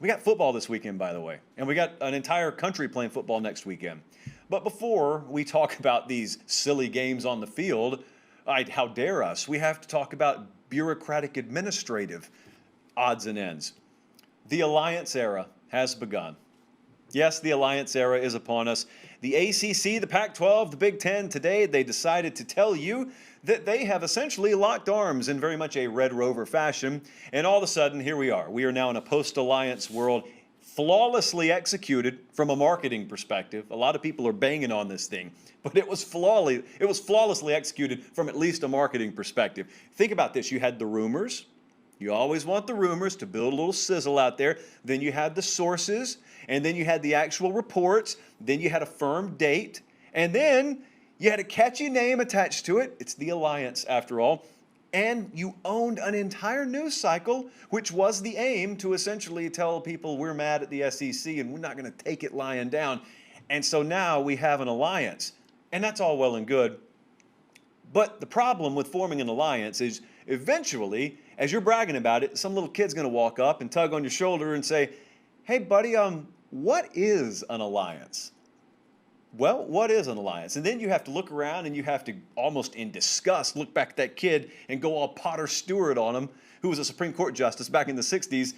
We got football this weekend, by the way, and we got an entire country playing football next weekend. But before we talk about these silly games on the field, how dare us, we have to talk about bureaucratic administrative odds and ends. The alliance era has begun. Yes, the alliance era is upon us. The ACC, the Pac12, the Big Ten, today they decided to tell you that they have essentially locked arms in very much a Red Rover fashion. And all of a sudden, here we are. We are now in a post-alliance world, flawlessly executed from a marketing perspective. A lot of people are banging on this thing, but it was flawlessly executed from at least a marketing perspective. Think about this. You had the rumors. You always want the rumors to build a little sizzle out there. Then you had the sources, and then you had the actual reports. Then you had a firm date, and then you had a catchy name attached to it. It's the Alliance, after all. And you owned an entire news cycle, which was the aim to essentially tell people we're mad at the SEC and we're not going to take it lying down. And so now we have an alliance, and that's all well and good. But the problem with forming an alliance is eventually, as you're bragging about it, some little kid's going to walk up and tug on your shoulder and say, hey, buddy, what is an alliance? Well, what is an alliance? And then you have to look around and you have to, almost in disgust, look back at that kid and go all Potter Stewart on him, who was a Supreme Court justice back in the 60s,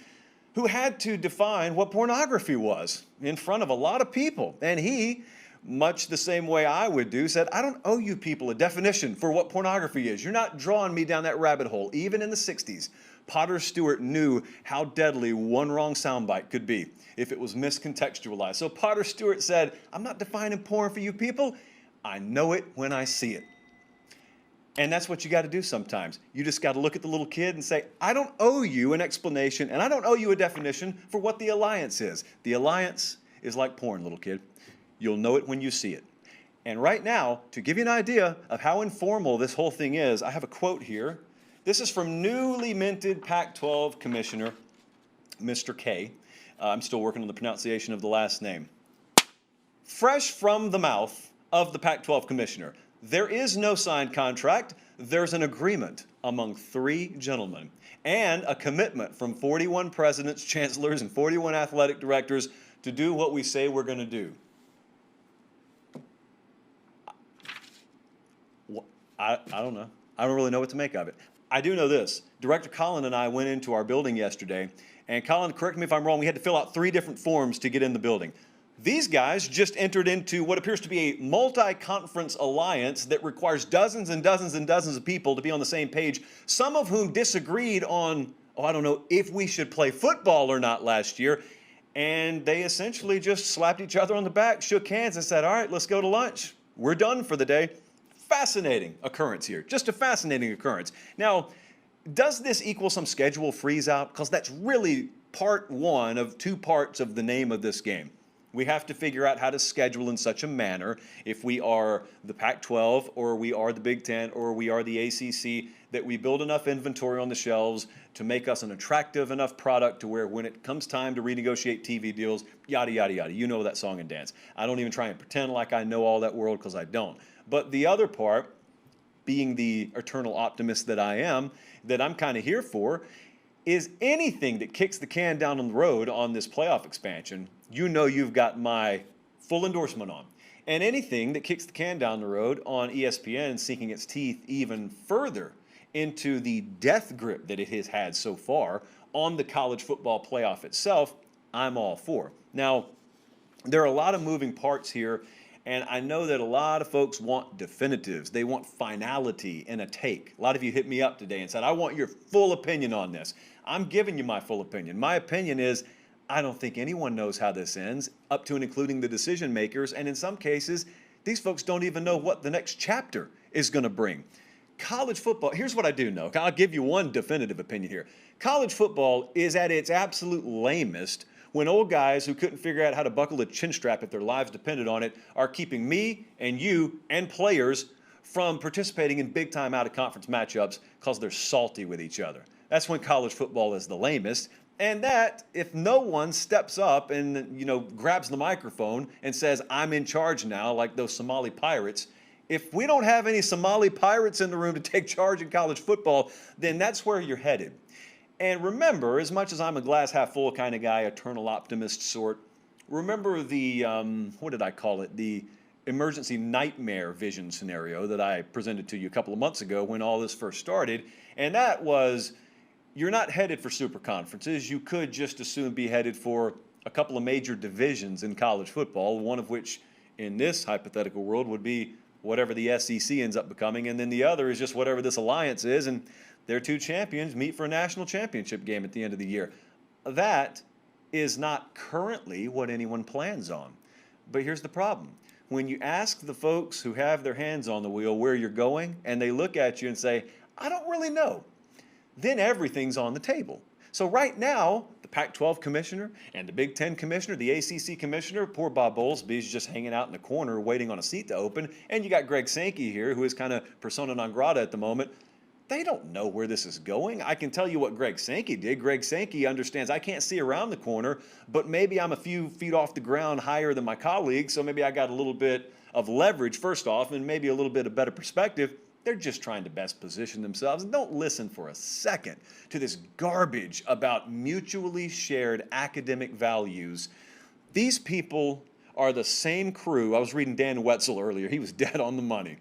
who had to define what pornography was in front of a lot of people. And he, much the same way I would do, said, I don't owe you people a definition for what pornography is. You're not drawing me down that rabbit hole. Even in the 60s, Potter Stewart knew how deadly one wrong soundbite could be if it was miscontextualized. So Potter Stewart said, I'm not defining porn for you people. I know it when I see it. And that's what you got to do sometimes. You just got to look at the little kid and say, I don't owe you an explanation, and I don't owe you a definition for what the alliance is. The alliance is like porn, little kid. You'll know it when you see it. And right now, to give you an idea of how informal this whole thing is, I have a quote here. This is from newly minted Pac-12 Commissioner, Mr. K. I'm still working on the pronunciation of the last name. Fresh from the mouth of the Pac-12 Commissioner, there is no signed contract. There's an agreement among 3 gentlemen and a commitment from 41 presidents, chancellors, and 41 athletic directors to do what we say we're going to do. I don't know. I don't really know what to make of it. I do know this. Director Colin and I went into our building yesterday, and Colin, correct me if I'm wrong, we had to fill out 3 different forms to get in the building. These guys just entered into what appears to be a multi-conference alliance that requires dozens and dozens and dozens of people to be on the same page, some of whom disagreed on, I don't know, if we should play football or not last year. And they essentially just slapped each other on the back, shook hands, and said, all right, let's go to lunch. We're done for the day. Fascinating occurrence here. Just a fascinating occurrence. Now, does this equal some schedule freeze out? Because that's really part 1 of 2 parts of the name of this game. We have to figure out how to schedule in such a manner, if we are the Pac-12 or we are the Big Ten or we are the ACC, that we build enough inventory on the shelves to make us an attractive enough product to where when it comes time to renegotiate TV deals, yada, yada, yada. You know that song and dance. I don't even try and pretend like I know all that world, because I don't. But the other part, being the eternal optimist that I am, that I'm kind of here for, is anything that kicks the can down the road on this playoff expansion, you know you've got my full endorsement on. And anything that kicks the can down the road on ESPN sinking its teeth even further into the death grip that it has had so far on the college football playoff itself, I'm all for. Now, there are a lot of moving parts here, and I know that a lot of folks want definitives. They want finality in a take. A lot of you hit me up today and said, I want your full opinion on this. I'm giving you my full opinion. My opinion is, I don't think anyone knows how this ends, up to and including the decision makers. And in some cases, these folks don't even know what the next chapter is going to bring. College football, here's what I do know. I'll give you one definitive opinion here. College football is at its absolute lamest when old guys who couldn't figure out how to buckle a chin strap if their lives depended on it are keeping me and you and players from participating in big-time out-of-conference matchups because they're salty with each other. That's when college football is the lamest. And that, if no one steps up and, grabs the microphone and says, I'm in charge now, like those Somali pirates, if we don't have any Somali pirates in the room to take charge in college football, then that's where you're headed. And remember, as much as I'm a glass half full kind of guy, eternal optimist sort, remember the, what did I call it? The emergency nightmare vision scenario that I presented to you a couple of months ago when all this first started. And that was, you're not headed for super conferences. You could just as soon be headed for a couple of major divisions in college football, one of which in this hypothetical world would be whatever the SEC ends up becoming, and then the other is just whatever this alliance is, and their two champions meet for a national championship game at the end of the year. That is not currently what anyone plans on. But here's the problem. When you ask the folks who have their hands on the wheel where you're going, and they look at you and say, I don't really know, then everything's on the table. So right now, the Pac-12 commissioner and the Big Ten commissioner, the ACC commissioner, poor Bob Bowlesby's just hanging out in the corner waiting on a seat to open, and you got Greg Sankey here, who is kind of persona non grata at the moment. They don't know where this is going. I can tell you what Greg Sankey did. Greg Sankey understands I can't see around the corner, but maybe I'm a few feet off the ground higher than my colleagues, so maybe I got a little bit of leverage first off and maybe a little bit of better perspective. They're just trying to best position themselves. And don't listen for a second to this garbage about mutually shared academic values. These people are the same crew. I was reading Dan Wetzel earlier. He was dead on the money.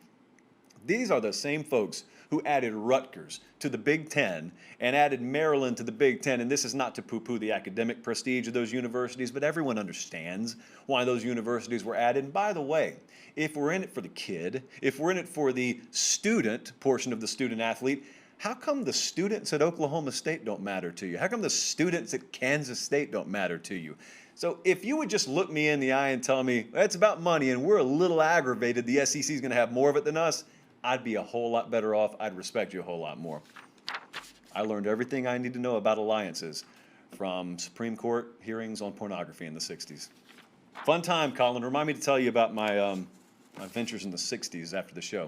These are the same folks who added Rutgers to the Big Ten and added Maryland to the Big Ten. And this is not to poo-poo the academic prestige of those universities, but everyone understands why those universities were added. And by the way, if we're in it for the kid, if we're in it for the student portion of the student athlete, how come the students at Oklahoma State don't matter to you? How come the students at Kansas State don't matter to you? So if you would just look me in the eye and tell me, it's about money and we're a little aggravated, the SEC is going to have more of it than us, I'd be a whole lot better off. I'd respect you a whole lot more. I learned everything I need to know about alliances from Supreme Court hearings on pornography in the 60s. Fun time, Colin. Remind me to tell you about my ventures in the 60s after the show.